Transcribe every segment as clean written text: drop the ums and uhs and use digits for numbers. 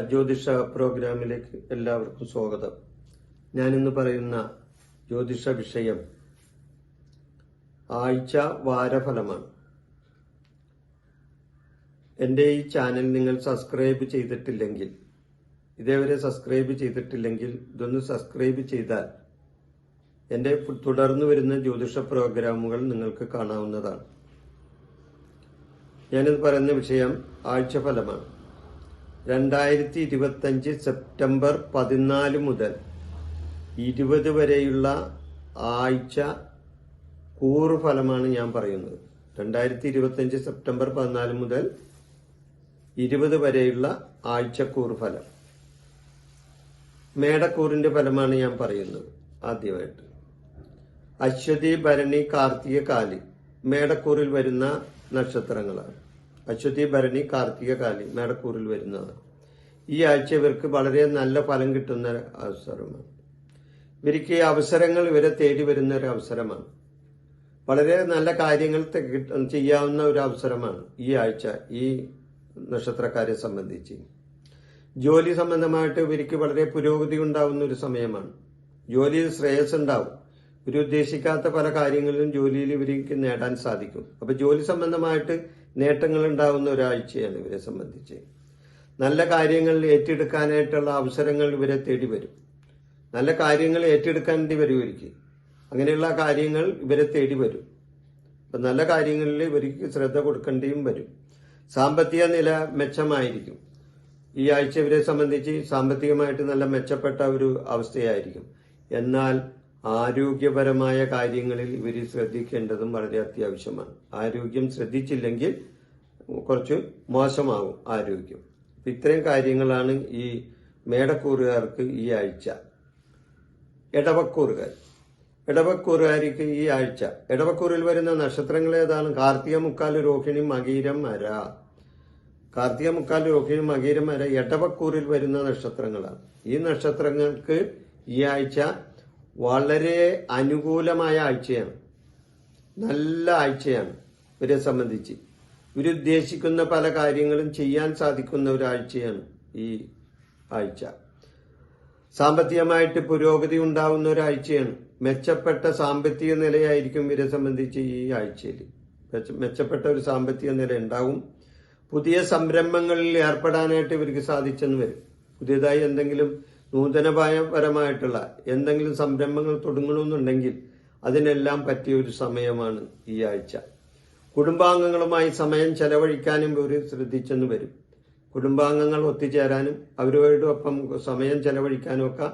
ജ്യോതിഷ പ്രോഗ്രാമിലേക്ക് എല്ലാവർക്കും സ്വാഗതം. ഞാനിന്ന് പറയുന്ന ജ്യോതിഷ വിഷയം ആഴ്ച വാരഫലമാണ്. എൻ്റെ ഈ ചാനൽ നിങ്ങൾ സബ്സ്ക്രൈബ് ചെയ്തിട്ടില്ലെങ്കിൽ, ഇതേവരെ സബ്സ്ക്രൈബ് ചെയ്തിട്ടില്ലെങ്കിൽ ഇതൊന്ന് സബ്സ്ക്രൈബ് ചെയ്താൽ എൻ്റെ തുടർന്നു വരുന്ന ജ്യോതിഷ പ്രോഗ്രാമുകൾ നിങ്ങൾക്ക് കാണാവുന്നതാണ്. ഞാനിത് പറയുന്ന വിഷയം ആഴ്ചഫലമാണ്. 2025 സെപ്റ്റംബർ 14 മുതൽ 20 വരെയുള്ള ആഴ്ച കൂറുഫലമാണ് ഞാൻ പറയുന്നത്. 2025 സെപ്റ്റംബർ 14 മുതൽ 20 വരെയുള്ള ആഴ്ചക്കൂറുഫലം. മേടക്കൂറിന്റെ ഫലമാണ് ഞാൻ പറയുന്നത്. ആദ്യമായിട്ട് അശ്വതി, ഭരണി, കാർത്തിക, കാലി മേടക്കൂറിൽ വരുന്ന നക്ഷത്രങ്ങളാണ്. അശ്വതി, ഭരണി, കാർത്തിക, കാലി മേടക്കൂറിൽ വരുന്നതാണ്. ഈ ആഴ്ച ഇവർക്ക് വളരെ നല്ല ഫലം കിട്ടുന്ന അവസരമാണ്. ഇവർക്ക് അവസരങ്ങൾ ഇവരെ തേടി വരുന്ന ഒരു അവസരമാണ്. വളരെ നല്ല കാര്യങ്ങൾ ചെയ്യാവുന്ന ഒരു അവസരമാണ് ഈ ആഴ്ച ഈ നക്ഷത്രക്കാരെ സംബന്ധിച്ച്. ജോലി സംബന്ധമായിട്ട് ഇവർക്ക് വളരെ പുരോഗതി ഉണ്ടാവുന്ന ഒരു സമയമാണ്. ജോലിയിൽ ശ്രേയസ് ഉണ്ടാവും. ഇവർ ഉദ്ദേശിക്കാത്ത പല കാര്യങ്ങളിലും ജോലിയിൽ ഇവർക്ക് നേടാൻ സാധിക്കും. അപ്പൊ ജോലി സംബന്ധമായിട്ട് നേട്ടങ്ങൾ ഉണ്ടാവുന്ന ഒരാഴ്ചയാണ് ഇവരെ സംബന്ധിച്ച്. നല്ല കാര്യങ്ങൾ ഏറ്റെടുക്കാനായിട്ടുള്ള അവസരങ്ങൾ ഇവരെ തേടി വരും. നല്ല കാര്യങ്ങൾ ഏറ്റെടുക്കേണ്ടി വരും ഇവർക്ക്. അങ്ങനെയുള്ള കാര്യങ്ങൾ ഇവരെ തേടി വരും. അപ്പൊ നല്ല കാര്യങ്ങളിൽ ഇവർക്ക് ശ്രദ്ധ കൊടുക്കേണ്ടിയും വരും. സാമ്പത്തിക നില മെച്ചമായിരിക്കും. ഈ ആഴ്ച ഇവരെ സംബന്ധിച്ച് സാമ്പത്തികമായിട്ട് നല്ല മെച്ചപ്പെട്ട ഒരു അവസ്ഥയായിരിക്കും. എന്നാൽ ആരോഗ്യപരമായ കാര്യങ്ങളിൽ ഇവർ ശ്രദ്ധിക്കേണ്ടതും വളരെ അത്യാവശ്യമാണ്. ആരോഗ്യം ശ്രദ്ധിച്ചില്ലെങ്കിൽ കുറച്ച് മോശമാകും ആരോഗ്യം. ഇത്രയും കാര്യങ്ങളാണ് ഈ മേടക്കൂറുകാർക്ക് ഈ ആഴ്ച. ഇടവക്കൂറുകാർക്ക് ഈ ആഴ്ച ഇടവക്കൂറിൽ വരുന്ന നക്ഷത്രങ്ങൾ ഏതാണ്? കാർത്തിക, മുക്കാൽ, രോഹിണി, മകീരം, മര. കാർത്തിക, മുക്കാൽ, രോഹിണി, മകീരം, മര ഇടവക്കൂറിൽ വരുന്ന നക്ഷത്രങ്ങളാണ്. ഈ നക്ഷത്രങ്ങൾക്ക് ഈ ആഴ്ച വളരെ അനുകൂലമായ ആഴ്ചയാണ്. നല്ല ആഴ്ചയാണ് ഇവരെ സംബന്ധിച്ച്. ഇവരുദ്ദേശിക്കുന്ന പല കാര്യങ്ങളും ചെയ്യാൻ സാധിക്കുന്ന ഒരാഴ്ചയാണ് ഈ ആഴ്ച. സാമ്പത്തികമായിട്ട് പുരോഗതി ഉണ്ടാവുന്ന ഒരാഴ്ചയാണ്. മെച്ചപ്പെട്ട സാമ്പത്തിക നിലയായിരിക്കും ഇവരെ സംബന്ധിച്ച് ഈ ആഴ്ചയിൽ. മെച്ചപ്പെട്ട ഒരു സാമ്പത്തിക നില ഉണ്ടാവും. പുതിയ സംരംഭങ്ങളിൽ ഏർപ്പെടാനായിട്ട് ഇവർക്ക് സാധിച്ചെന്ന് വരും. പുതിയതായി എന്തെങ്കിലും നൂതനപരമായിട്ടുള്ള എന്തെങ്കിലും സംരംഭങ്ങൾ തുടങ്ങണമെന്നുണ്ടെങ്കിൽ അതിനെല്ലാം പറ്റിയ ഒരു സമയമാണ് ഈ ആഴ്ച. കുടുംബാംഗങ്ങളുമായി സമയം ചെലവഴിക്കാനും ഇവർ ശ്രദ്ധിച്ചെന്ന് വരും. കുടുംബാംഗങ്ങൾ ഒത്തുചേരാനും അവരോടൊപ്പം സമയം ചെലവഴിക്കാനും ഒക്കെ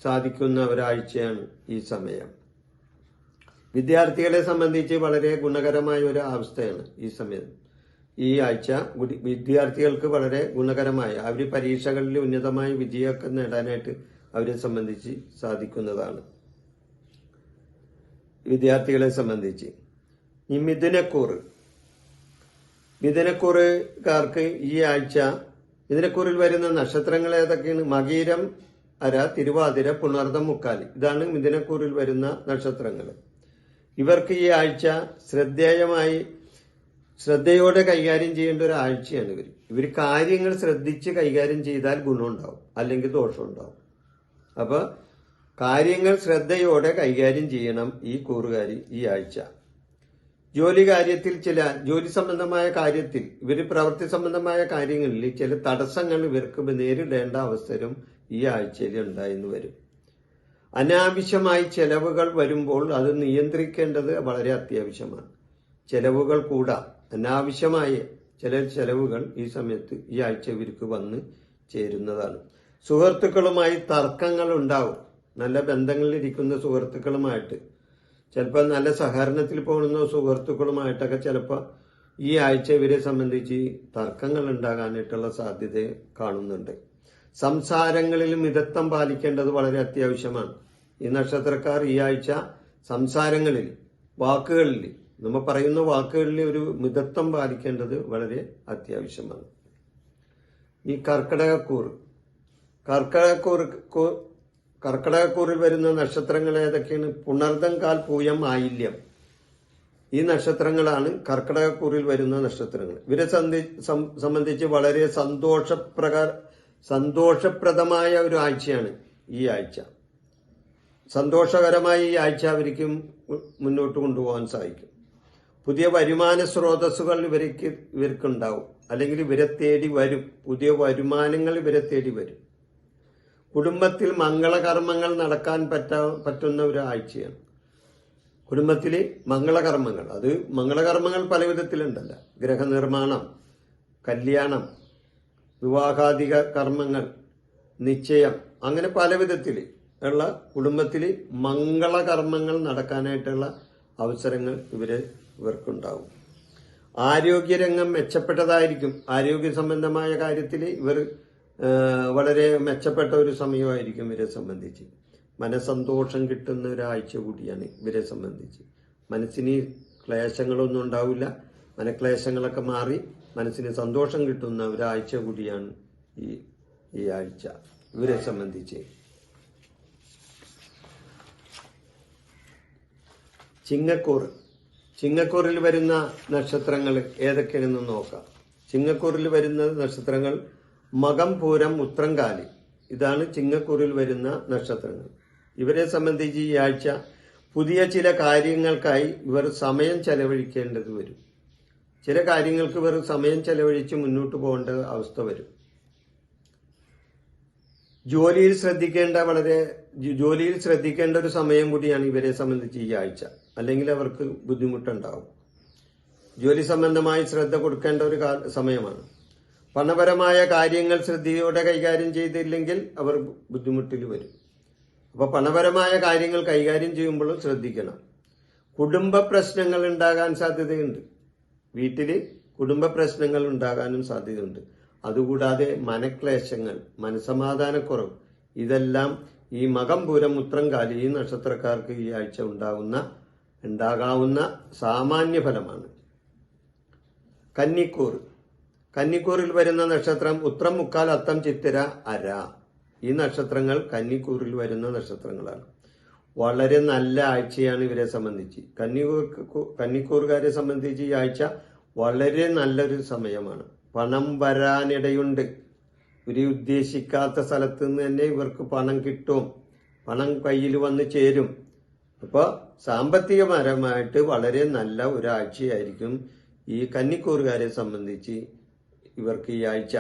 സാധിക്കുന്ന ഒരാഴ്ചയാണ് ഈ സമയം. വിദ്യാർത്ഥികളെ സംബന്ധിച്ച് വളരെ ഗുണകരമായ ഒരു അവസ്ഥയാണ് ഈ സമയം. ഈ ആഴ്ച വിദ്യാർത്ഥികൾക്ക് വളരെ ഗുണകരമായ അവർ പരീക്ഷകളിൽ ഉന്നതമായ വിജയമൊക്കെ നേടാനായിട്ട് അവരെ സംബന്ധിച്ച് സാധിക്കുന്നതാണ്. വിദ്യാർത്ഥികളെ സംബന്ധിച്ച് ഈ മിഥുനക്കൂറുകാർക്ക് ഈ ആഴ്ച മിഥുനക്കൂറിൽ വരുന്ന നക്ഷത്രങ്ങൾ ഏതൊക്കെയാണ്? മകീരം, അര, തിരുവാതിര, പുണർദം, മുക്കാലി. ഇതാണ് മിഥുനക്കൂറിൽ വരുന്ന നക്ഷത്രങ്ങൾ. ഇവർക്ക് ഈ ആഴ്ച ശ്രദ്ധയോടെ കൈകാര്യം ചെയ്യേണ്ട ഒരു ആഴ്ചയാണ് ഇവർ കാര്യങ്ങൾ ശ്രദ്ധിച്ച് കൈകാര്യം ചെയ്താൽ ഗുണമുണ്ടാവും, അല്ലെങ്കിൽ ദോഷമുണ്ടാവും. അപ്പൊ കാര്യങ്ങൾ ശ്രദ്ധയോടെ കൈകാര്യം ചെയ്യണം ഈ കൂറുകാരി ഈ ആഴ്ച. ജോലി സംബന്ധമായ കാര്യത്തിൽ പ്രവൃത്തി സംബന്ധമായ കാര്യങ്ങളിൽ ചില തടസ്സങ്ങൾ ഇവർക്ക് നേരിടേണ്ട അവസരം ഈ ആഴ്ചയിൽ ഉണ്ടായെന്ന് വരും. അനാവശ്യമായി ചെലവുകൾ വരുമ്പോൾ അത് നിയന്ത്രിക്കേണ്ടത് വളരെ അത്യാവശ്യമാണ്. ചെലവുകൾ കൂടാം. അനാവശ്യമായ ചില ചെലവുകൾ ഈ സമയത്ത് ഈ ആഴ്ച ഇവർക്ക് വന്ന് ചേരുന്നതാണ്. സുഹൃത്തുക്കളുമായി തർക്കങ്ങൾ ഉണ്ടാവും. നല്ല ബന്ധങ്ങളിലിരിക്കുന്ന സുഹൃത്തുക്കളുമായിട്ട്, ചിലപ്പോൾ നല്ല സഹകരണത്തിൽ പോകുന്ന സുഹൃത്തുക്കളുമായിട്ടൊക്കെ ചിലപ്പോൾ ഈ ആഴ്ച ഇവരെ സംബന്ധിച്ച് തർക്കങ്ങൾ ഉണ്ടാകാനായിട്ടുള്ള സാധ്യത കാണുന്നുണ്ട്. സംസാരങ്ങളിൽ മിതത്വം പാലിക്കേണ്ടത് വളരെ അത്യാവശ്യമാണ്. ഈ നക്ഷത്രക്കാർ ഈ ആഴ്ച സംസാരങ്ങളിൽ, വാക്കുകളിൽ, നമ്മൾ പറയുന്ന വാക്കുകളിൽ ഒരു മിതത്വം പാലിക്കേണ്ടത് വളരെ അത്യാവശ്യമാണ്. ഈ കർക്കടകക്കൂറിൽ വരുന്ന നക്ഷത്രങ്ങൾ ഏതൊക്കെയാണ്? പുണർദം, കാൽ, പൂയം, ആയില്യം. ഈ നക്ഷത്രങ്ങളാണ് കർക്കിടകക്കൂറിൽ വരുന്ന നക്ഷത്രങ്ങൾ. ഇവരെ സംബന്ധിച്ച് വളരെ സന്തോഷപ്രദമായ ഒരു ആഴ്ചയാണ് ഈ ആഴ്ച. സന്തോഷകരമായ ഈ ആഴ്ച അവർക്കും മുന്നോട്ട് കൊണ്ടുപോകാൻ സാധിക്കും. പുതിയ വരുമാന സ്രോതസ്സുകൾ ഇവർക്കുണ്ടാവും, അല്ലെങ്കിൽ ഇവരെ തേടി വരും. പുതിയ വരുമാനങ്ങൾ ഇവരെ തേടി വരും. കുടുംബത്തിൽ മംഗളകർമ്മങ്ങൾ നടക്കാൻ പറ്റുന്ന ഒരു ആഴ്ചയാണ്. കുടുംബത്തിൽ മംഗളകർമ്മങ്ങൾ, അത് മംഗളകർമ്മങ്ങൾ പല വിധത്തിലുണ്ടല്ലോ. ഗൃഹനിർമ്മാണം, കല്യാണം, വിവാഹാദിക കർമ്മങ്ങൾ, നിശ്ചയം, അങ്ങനെ പല വിധത്തിൽ ഉള്ള കുടുംബത്തിൽ മംഗളകർമ്മങ്ങൾ നടക്കാനായിട്ടുള്ള അവസരങ്ങൾ ഇവർക്കുണ്ടാവും. ആരോഗ്യരംഗം മെച്ചപ്പെട്ടതായിരിക്കും. ആരോഗ്യ സംബന്ധമായ കാര്യത്തിൽ ഇവർ വളരെ മെച്ചപ്പെട്ട ഒരു സമയമായിരിക്കും ഇവരെ സംബന്ധിച്ച്. മനസ്സന്തോഷം കിട്ടുന്ന ഒരാഴ്ച കൂടിയാണ് ഇവരെ സംബന്ധിച്ച്. മനസ്സിന് ക്ലേശങ്ങളൊന്നും ഉണ്ടാവില്ല. മനക്ലേശങ്ങളൊക്കെ മാറി മനസ്സിന് സന്തോഷം കിട്ടുന്ന ഒരാഴ്ച കൂടിയാണ് ഈ ആഴ്ച ഇവരെ സംബന്ധിച്ച്. ചിങ്ങക്കൂറിൽ വരുന്ന നക്ഷത്രങ്ങൾ ഏതൊക്കെയാണെന്ന് നോക്കാം. ചിങ്ങക്കൂറിൽ വരുന്ന നക്ഷത്രങ്ങൾ മകം, പൂരം, ഉത്രംകാലി. ഇതാണ് ചിങ്ങക്കൂറിൽ വരുന്ന നക്ഷത്രങ്ങൾ. ഇവരെ സംബന്ധിച്ച് ഈ ആഴ്ച പുതിയ ചില കാര്യങ്ങൾക്കായി ഇവർ സമയം ചെലവഴിക്കേണ്ടത് വരും. ചില കാര്യങ്ങൾക്ക് ഇവർ സമയം ചെലവഴിച്ച് മുന്നോട്ട് പോകേണ്ട അവസ്ഥ വരും. ജോലിയിൽ ശ്രദ്ധിക്കേണ്ട ഒരു സമയം കൂടിയാണ് ഇവരെ സംബന്ധിച്ച് ഈ ആഴ്ച. അല്ലെങ്കിൽ അവർക്ക് ബുദ്ധിമുട്ടുണ്ടാവും. ജോലി സംബന്ധമായി ശ്രദ്ധ കൊടുക്കേണ്ട ഒരു സമയമാണ്. പണപരമായ കാര്യങ്ങൾ ശ്രദ്ധയോടെ കൈകാര്യം ചെയ്തില്ലെങ്കിൽ അവർ ബുദ്ധിമുട്ടിൽ വരും. അപ്പൊ പണപരമായ കാര്യങ്ങൾ കൈകാര്യം ചെയ്യുമ്പോഴും ശ്രദ്ധിക്കണം. കുടുംബ പ്രശ്നങ്ങൾ ഉണ്ടാകാൻ സാധ്യതയുണ്ട്. വീട്ടില് കുടുംബ പ്രശ്നങ്ങൾ ഉണ്ടാകാനും സാധ്യതയുണ്ട്. അതുകൂടാതെ മനക്ലേശങ്ങൾ, മനസമാധാനക്കുറവ്, ഇതെല്ലാം ഈ മകം, പൂരം, ഉത്രംകാലി ഈ നക്ഷത്രക്കാർക്ക് ഈ ആഴ്ച ഉണ്ടാകാവുന്ന സാമാന്യ ഫലമാണ്. കന്നിക്കൂറിൽ വരുന്ന നക്ഷത്രം ഉത്രം, മുക്കാൽ, അത്തം, ചിത്തിര, അര. ഈ നക്ഷത്രങ്ങൾ കന്നിക്കൂറിൽ വരുന്ന നക്ഷത്രങ്ങളാണ്. വളരെ നല്ല ആഴ്ചയാണ് ഇവരെ സംബന്ധിച്ച്. കന്നിക്കൂറുകാരെ സംബന്ധിച്ച് ഈ ആഴ്ച വളരെ നല്ലൊരു സമയമാണ്. പണം വരാനിടയുണ്ട്. ഇവര് ഉദ്ദേശിക്കാത്ത സ്ഥലത്ത് നിന്ന് തന്നെ ഇവർക്ക് പണം കിട്ടും. പണം കയ്യിൽ വന്ന് ചേരും. അപ്പോൾ സാമ്പത്തികപരമായിട്ട് വളരെ നല്ല ഒരാഴ്ചയായിരിക്കും ഈ കന്നിക്കൂറുകാരെ സംബന്ധിച്ച് ഇവർക്ക് ഈ ആഴ്ച.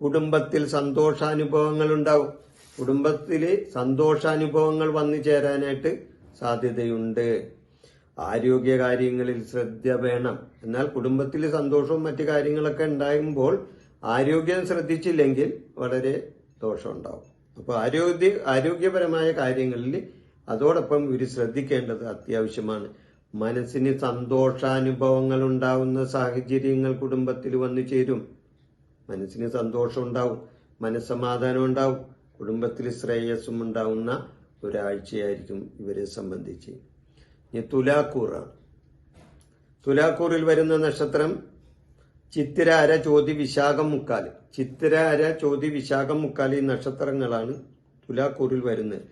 കുടുംബത്തിൽ സന്തോഷാനുഭവങ്ങൾ ഉണ്ടാവും. കുടുംബത്തില് സന്തോഷാനുഭവങ്ങൾ വന്നു ചേരാനായിട്ട് സാധ്യതയുണ്ട്. ആരോഗ്യകാര്യങ്ങളിൽ ശ്രദ്ധ വേണം. എന്നാൽ കുടുംബത്തിൽ സന്തോഷവും മറ്റു കാര്യങ്ങളൊക്കെ ഉണ്ടാകുമ്പോൾ ആരോഗ്യം ശ്രദ്ധിച്ചില്ലെങ്കിൽ വളരെ ദോഷമുണ്ടാവും. അപ്പോൾ ആരോഗ്യപരമായ കാര്യങ്ങളിൽ അതോടൊപ്പം ഇവർ ശ്രദ്ധിക്കേണ്ടത് അത്യാവശ്യമാണ്. മനസ്സിന് സന്തോഷാനുഭവങ്ങൾ ഉണ്ടാവുന്ന സാഹചര്യങ്ങൾ കുടുംബത്തിൽ വന്നു ചേരും. മനസ്സിന് സന്തോഷം ഉണ്ടാവും, മനസ്സമാധാനം ഉണ്ടാവും, കുടുംബത്തിൽ ശ്രേയസ്സും ഉണ്ടാവുന്ന ഒരാഴ്ചയായിരിക്കും ഇവരെ സംബന്ധിച്ച്. തുലാക്കൂറാണ്. തുലാക്കൂറിൽ വരുന്ന നക്ഷത്രം ചിത്തിര, അര, ചോതി, വിശാഖം, മുക്കാൽ. ചിത്തിര, അര, ചോതി, വിശാഖം, മുക്കാൽ ഈ നക്ഷത്രങ്ങളാണ് തുലാക്കൂറിൽ വരുന്നത്.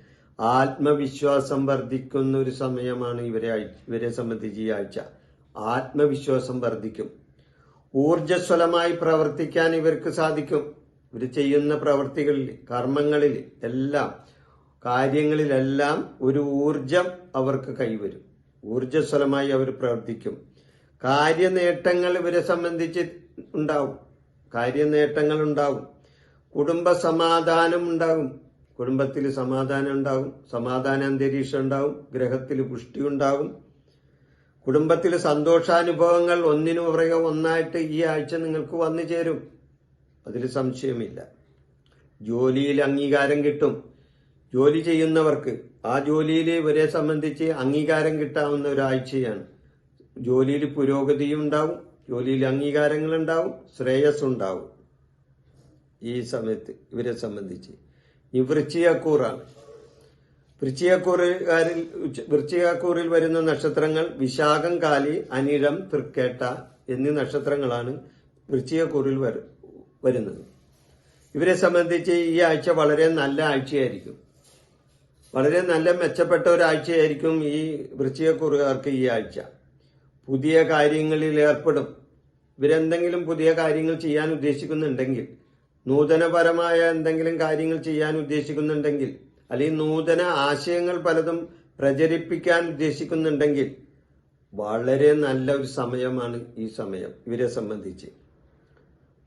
ആത്മവിശ്വാസം വർദ്ധിക്കുന്ന ഒരു സമയമാണ് ഇവരെ സംബന്ധിച്ച് ഈ ആഴ്ച. ആത്മവിശ്വാസം വർദ്ധിക്കും. ഊർജ്ജസ്വലമായി പ്രവർത്തിക്കാൻ ഇവർക്ക് സാധിക്കും. ഇവർ ചെയ്യുന്ന പ്രവൃത്തികളിൽ, കർമ്മങ്ങളിൽ എല്ലാം, കാര്യങ്ങളിലെല്ലാം ഒരു ഊർജം അവർക്ക് കൈവരും. ഊർജ്ജസ്വലമായി അവർ പ്രവർത്തിക്കും. കാര്യനേട്ടങ്ങൾ ഇവരെ സംബന്ധിച്ച് ഉണ്ടാവും. കാര്യനേട്ടങ്ങൾ ഉണ്ടാവും. കുടുംബ സമാധാനം ഉണ്ടാകും. കുടുംബത്തിൽ സമാധാനം ഉണ്ടാകും. സമാധാന അന്തരീക്ഷം ഉണ്ടാവും. ഗ്രഹത്തിൽ പുഷ്ടി ഉണ്ടാകും. കുടുംബത്തിൽ സന്തോഷാനുഭവങ്ങൾ ഒന്നിനു പുറകെ ഒന്നായിട്ട് ഈ ആഴ്ച നിങ്ങൾക്ക് വന്നു ചേരും. അതിൽ സംശയമില്ല. ജോലിയിൽ അംഗീകാരം കിട്ടും. ജോലി ചെയ്യുന്നവർക്ക് ആ ജോലിയിൽ ഇവരെ സംബന്ധിച്ച് അംഗീകാരം കിട്ടാവുന്ന ഒരാഴ്ചയാണ്. ജോലിയിൽ പുരോഗതിയും ഉണ്ടാവും. ജോലിയിൽ അംഗീകാരങ്ങൾ ഉണ്ടാവും. ശ്രേയസ്സുണ്ടാവും ഈ സമയത്ത് ഇവരെ സംബന്ധിച്ച്. ഈ വൃശ്ചികക്കൂറാണ്. വൃശ്ചികക്കൂറിൽ വരുന്ന നക്ഷത്രങ്ങൾ വിശാഖം, കാലി, അനിഴം, തൃക്കേട്ട എന്നീ നക്ഷത്രങ്ങളാണ് വൃശ്ചികക്കൂറിൽ വരുന്നത്. ഇവരെ സംബന്ധിച്ച് ഈ ആഴ്ച വളരെ നല്ല ആഴ്ചയായിരിക്കും. വളരെ നല്ല മെച്ചപ്പെട്ട ഒരാഴ്ചയായിരിക്കും ഈ വൃശ്ചികക്കൂറുകാർക്ക് ഈ ആഴ്ച. പുതിയ കാര്യങ്ങളിൽ ഏർപ്പെടും. ഇവരെന്തെങ്കിലും പുതിയ കാര്യങ്ങൾ ചെയ്യാൻ ഉദ്ദേശിക്കുന്നുണ്ടെങ്കിൽ, നൂതനപരമായ എന്തെങ്കിലും കാര്യങ്ങൾ ചെയ്യാൻ ഉദ്ദേശിക്കുന്നുണ്ടെങ്കിൽ, അല്ലെങ്കിൽ നൂതന ആശയങ്ങൾ പലതും പ്രചരിപ്പിക്കാൻ ഉദ്ദേശിക്കുന്നുണ്ടെങ്കിൽ വളരെ നല്ല ഒരു സമയമാണ് ഈ സമയം ഇവരെ സംബന്ധിച്ച്.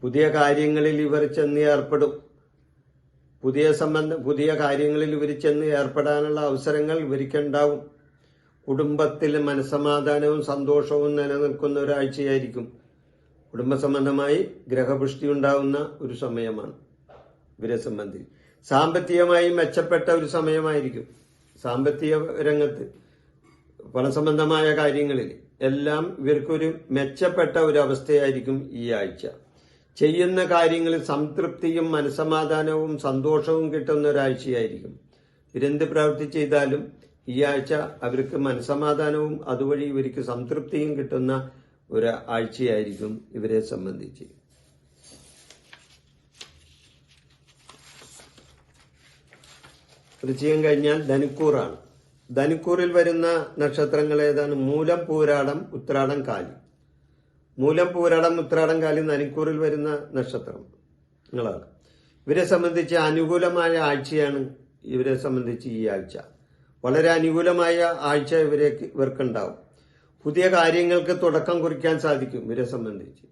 പുതിയ കാര്യങ്ങളിൽ ഇവർ ചെന്ന് ഏർപ്പെടും. പുതിയ കാര്യങ്ങളിൽ ഇവർ ചെന്ന് ഏർപ്പെടാനുള്ള അവസരങ്ങൾ ഇവർക്കുണ്ടാവും. കുടുംബത്തിൽ മനസ്സമാധാനവും സന്തോഷവും നിലനിൽക്കുന്ന ഒരാഴ്ചയായിരിക്കും. കുടുംബ സംബന്ധമായി ഗ്രഹപുഷ്ടി ഉണ്ടാവുന്ന ഒരു സമയമാണ് ഇവരെ സംബന്ധിച്ച്. സാമ്പത്തികമായി മെച്ചപ്പെട്ട ഒരു സമയമായിരിക്കും. സാമ്പത്തിക രംഗത്ത് പണസംബന്ധമായ കാര്യങ്ങളിൽ എല്ലാം ഇവർക്കൊരു മെച്ചപ്പെട്ട ഒരു അവസ്ഥയായിരിക്കും ഈ ആഴ്ച. ചെയ്യുന്ന കാര്യങ്ങളിൽ സംതൃപ്തിയും മനസ്സമാധാനവും സന്തോഷവും കിട്ടുന്ന ഒരാഴ്ചയായിരിക്കും. ഇവരെന്ത് പ്രവൃത്തി ചെയ്താലും ഈ ആഴ്ച അവർക്ക് മനസ്സമാധാനവും അതുവഴി ഇവർക്ക് സംതൃപ്തിയും കിട്ടുന്ന ഒരു ആഴ്ചയായിരിക്കും ഇവരെ സംബന്ധിച്ച്. വൃശ്ചികം കഴിഞ്ഞാൽ ധനുക്കൂറാണ്. ധനുക്കൂറിൽ വരുന്ന നക്ഷത്രങ്ങൾ ഏതാണ്? മൂലം, പൂരാടം, ഉത്രാടം, കാലി. മൂലം, പൂരാടം, ഉത്രാടം, കാലി ധനുക്കൂറിൽ വരുന്ന നക്ഷത്രങ്ങളാണ്. ഇവരെ സംബന്ധിച്ച് അനുകൂലമായ ആഴ്ചയാണ് ഇവരെ സംബന്ധിച്ച് ഈ ആഴ്ച. വളരെ അനുകൂലമായ ആഴ്ച ഇവർക്കുണ്ടാവും. പുതിയ കാര്യങ്ങൾക്ക് തുടക്കം കുറിക്കാൻ സാധിക്കും ഇവരെ സംബന്ധിച്ച്.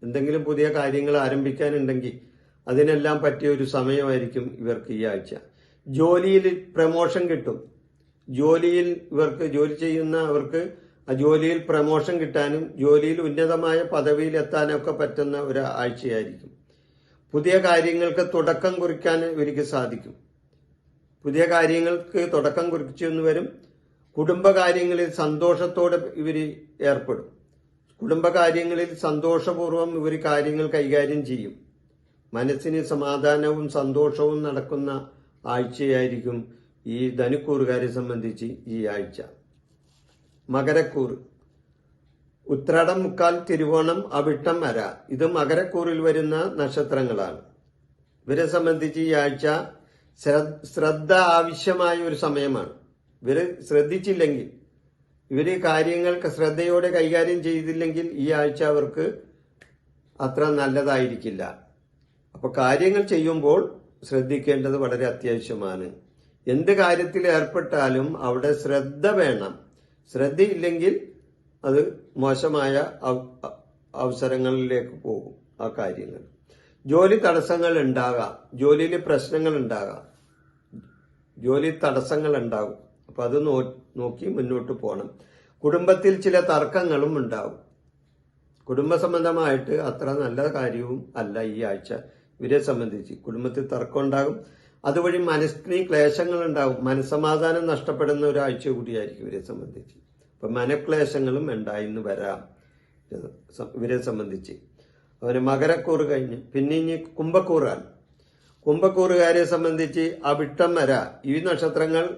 എന്തെങ്കിലും പുതിയ കാര്യങ്ങൾ ആരംഭിക്കാനുണ്ടെങ്കിൽ അതിനെല്ലാം പറ്റിയ ഒരു സമയമായിരിക്കും ഇവർക്ക് ഈ ആഴ്ച. ജോലിയിൽ പ്രമോഷൻ കിട്ടും. ജോലിയിൽ ജോലി ചെയ്യുന്ന അവർക്ക് ആ ജോലിയിൽ പ്രമോഷൻ കിട്ടാനും ജോലിയിൽ ഉന്നതമായ പദവിയിൽ എത്താനൊക്കെ പറ്റുന്ന ഒരു ആഴ്ചയായിരിക്കും. പുതിയ കാര്യങ്ങൾക്ക് തുടക്കം കുറിക്കാൻ ഇവർക്ക് സാധിക്കും. പുതിയ കാര്യങ്ങൾക്ക് തുടക്കം കുറിച്ചെന്ന് വരും. കുടുംബകാര്യങ്ങളിൽ സന്തോഷത്തോടെ ഇവർ ഏർപ്പെടും. കുടുംബകാര്യങ്ങളിൽ സന്തോഷപൂർവ്വം ഇവർ കാര്യങ്ങൾ കൈകാര്യം ചെയ്യും. മനസ്സിന് സമാധാനവും സന്തോഷവും നടക്കുന്ന ആഴ്ചയായിരിക്കും ഈ ധനുക്കൂറുകാരെ സംബന്ധിച്ച് ഈ ആഴ്ച. മകരക്കൂറ്. ഉത്രാടം, മുക്കാൽ, തിരുവോണം, അവിട്ടം, അര ഇത് മകരക്കൂറിൽ വരുന്ന നക്ഷത്രങ്ങളാണ്. ഇവരെ സംബന്ധിച്ച് ഈ ആഴ്ച ശ്രദ്ധ ആവശ്യമായ ഒരു സമയമാണ്. ഇവര് ശ്രദ്ധിച്ചില്ലെങ്കിൽ, ഇവര് കാര്യങ്ങൾക്ക് ശ്രദ്ധയോടെ കൈകാര്യം ചെയ്തില്ലെങ്കിൽ ഈ ആഴ്ച അവർക്ക് അത്ര നല്ലതായിരിക്കില്ല. അപ്പൊ കാര്യങ്ങൾ ചെയ്യുമ്പോൾ ശ്രദ്ധിക്കേണ്ടത് വളരെ അത്യാവശ്യമാണ്. എന്ത് കാര്യത്തിൽ ഏർപ്പെട്ടാലും അവിടെ ശ്രദ്ധ വേണം. ശ്രദ്ധയില്ലെങ്കിൽ അത് മോശമായ അവസരങ്ങളിലേക്ക് പോകും ആ കാര്യങ്ങൾ. ജോലി തടസ്സങ്ങൾ ഉണ്ടാകാം. ജോലിയിൽ പ്രശ്നങ്ങൾ ഉണ്ടാകാം. ജോലി തടസ്സങ്ങൾ ഉണ്ടാകും. അപ്പൊ അത് നോക്കി മുന്നോട്ട് പോകണം. കുടുംബത്തിൽ ചില തർക്കങ്ങളും ഉണ്ടാവും. കുടുംബ സംബന്ധമായിട്ട് അത്ര നല്ല കാര്യവും അല്ല ഈ ആഴ്ച ഇവരെ സംബന്ധിച്ച്. കുടുംബത്തിൽ തർക്കം ഉണ്ടാകും. അതുവഴി മനസ്സിന് ക്ലേശങ്ങൾ ഉണ്ടാകും. മനസ്സമാധാനം നഷ്ടപ്പെടുന്ന ഒരാഴ്ച കൂടിയായിരിക്കും ഇവരെ സംബന്ധിച്ച്. അപ്പൊ മനക്ലേശങ്ങളും ഉണ്ടായിന്ന് വരാം ഇവരെ സംബന്ധിച്ച്. അവന് മകരക്കൂറ് കഴിഞ്ഞ് പിന്നെ ഇനി കുംഭക്കൂറാണ്. കുംഭക്കൂറുകാരെ സംബന്ധിച്ച് അവിട്ടം, വര ഈ നക്ഷത്രങ്ങൾ,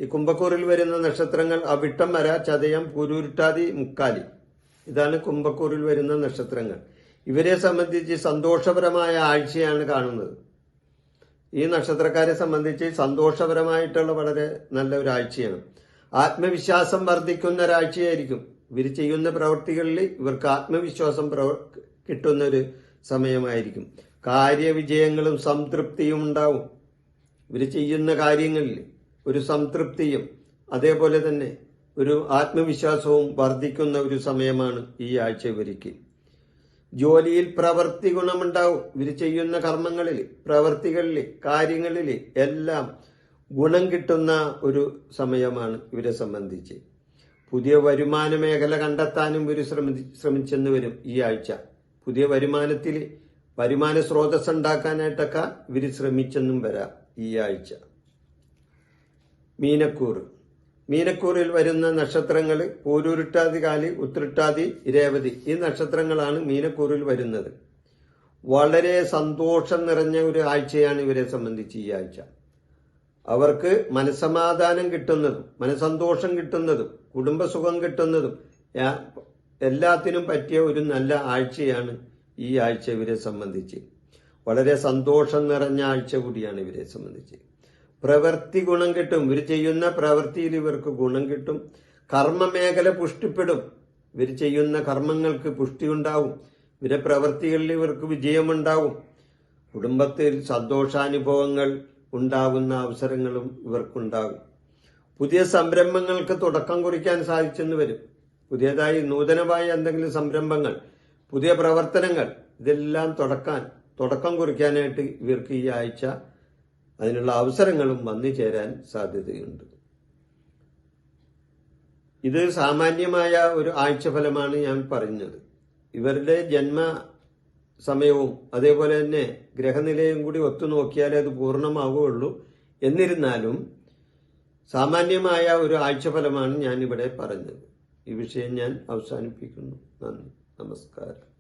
ഈ കുംഭക്കൂറിൽ വരുന്ന നക്ഷത്രങ്ങൾ അവിട്ടം, വര, ചതയം, പുരുരുട്ടാതി, മുക്കാലി ഇതാണ് കുംഭക്കൂറിൽ വരുന്ന നക്ഷത്രങ്ങൾ. ഇവരെ സംബന്ധിച്ച് സന്തോഷപരമായ ആഴ്ചയാണ് കാണുന്നത്. ഈ നക്ഷത്രക്കാരെ സംബന്ധിച്ച് സന്തോഷപരമായിട്ടുള്ള വളരെ നല്ല ഒരു ആഴ്ചയാണ്. ആത്മവിശ്വാസം വർദ്ധിക്കുന്ന ഒരാഴ്ചയായിരിക്കും. ഇവർ ചെയ്യുന്ന പ്രവൃത്തികളിൽ ഇവർക്ക് ആത്മവിശ്വാസം കിട്ടുന്ന ഒരു സമയമായിരിക്കും. കാര്യവിജയങ്ങളും സംതൃപ്തിയും ഉണ്ടാവും. ഇവർ ചെയ്യുന്ന കാര്യങ്ങളിൽ ഒരു സംതൃപ്തിയും അതേപോലെ തന്നെ ഒരു ആത്മവിശ്വാസവും വർദ്ധിക്കുന്ന ഒരു സമയമാണ് ഈ ആഴ്ച ഇവർക്ക്. ജോലിയിൽ പ്രവൃത്തി ഗുണമുണ്ടാവും. ഇവർ ചെയ്യുന്ന കർമ്മങ്ങളിൽ, പ്രവൃത്തികളിൽ, കാര്യങ്ങളിൽ എല്ലാം ഗുണം കിട്ടുന്ന ഒരു സമയമാണ് ഇവരെ സംബന്ധിച്ച്. പുതിയ വരുമാന മേഖല കണ്ടെത്താനും ഇവർ ശ്രമിച്ചെന്ന് വരും ഈ ആഴ്ച. പുതിയ വരുമാന സ്രോതസ് ഉണ്ടാക്കാനായിട്ടൊക്കെ ഇവർ ശ്രമിച്ചെന്നും വരാം ഈ ആഴ്ച. മീനക്കൂറ്. മീനക്കൂറിൽ വരുന്ന നക്ഷത്രങ്ങൾ പൂരുരുട്ടാതി, കാലി, ഉത്രട്ടാതി, രേവതി ഈ നക്ഷത്രങ്ങളാണ് മീനക്കൂറിൽ വരുന്നത്. വളരെ സന്തോഷം നിറഞ്ഞ ഒരു ആഴ്ചയാണ് ഇവരെ സംബന്ധിച്ച് ഈ ആഴ്ച. അവർക്ക് മനസ്സമാധാനം കിട്ടുന്നതും മനസ്സന്തോഷം കിട്ടുന്നതും കുടുംബസുഖം കിട്ടുന്നതും എല്ലാത്തിനും പറ്റിയ ഒരു നല്ല ആഴ്ചയാണ് ഈ ആഴ്ച ഇവരെ സംബന്ധിച്ച്. വളരെ സന്തോഷം നിറഞ്ഞ ആഴ്ച കൂടിയാണ് ഇവരെ സംബന്ധിച്ച്. പ്രവൃത്തി ഗുണം കിട്ടും. ഇവർ ചെയ്യുന്ന പ്രവൃത്തിയിൽ ഇവർക്ക് ഗുണം കിട്ടും. കർമ്മമേഖല പുഷ്ടിപ്പെടും. ഇവർ ചെയ്യുന്ന കർമ്മങ്ങൾക്ക് പുഷ്ടിയുണ്ടാവും. ഇവരെ പ്രവൃത്തികളിൽ ഇവർക്ക് വിജയമുണ്ടാവും. കുടുംബത്തിൽ സന്തോഷാനുഭവങ്ങൾ ഉണ്ടാകുന്ന അവസരങ്ങളും ഇവർക്കുണ്ടാകും. പുതിയ സംരംഭങ്ങൾക്ക് തുടക്കം കുറിക്കാൻ സാധിച്ചെന്ന് വരും. പുതിയതായി നൂതനമായ എന്തെങ്കിലും സംരംഭങ്ങൾ, പുതിയ പ്രവർത്തനങ്ങൾ, ഇതെല്ലാം തുടക്കം കുറിക്കാനായിട്ട് ഇവർക്ക് ഈ ആഴ്ച അതിനുള്ള അവസരങ്ങളും വന്നു ചേരാൻ സാധ്യതയുണ്ട്. ഇത് സാമാന്യമായ ഒരു ആഴ്ചഫലമാണ് ഞാൻ പറഞ്ഞത്. ഇവരുടെ ജന്മ സമയവും അതേപോലെ തന്നെ ഗ്രഹനിലയും കൂടി ഒത്തുനോക്കിയാലേ അത് പൂർണ്ണമാവുകയുള്ളൂ. എന്നിരുന്നാലും സാമാന്യമായ ഒരു ആഴ്ചഫലമാണ് ഞാനിവിടെ പറഞ്ഞത്. ഈ വിഷയം ഞാൻ അവസാനിപ്പിക്കുന്നു. നന്ദി, നമസ്കാരം.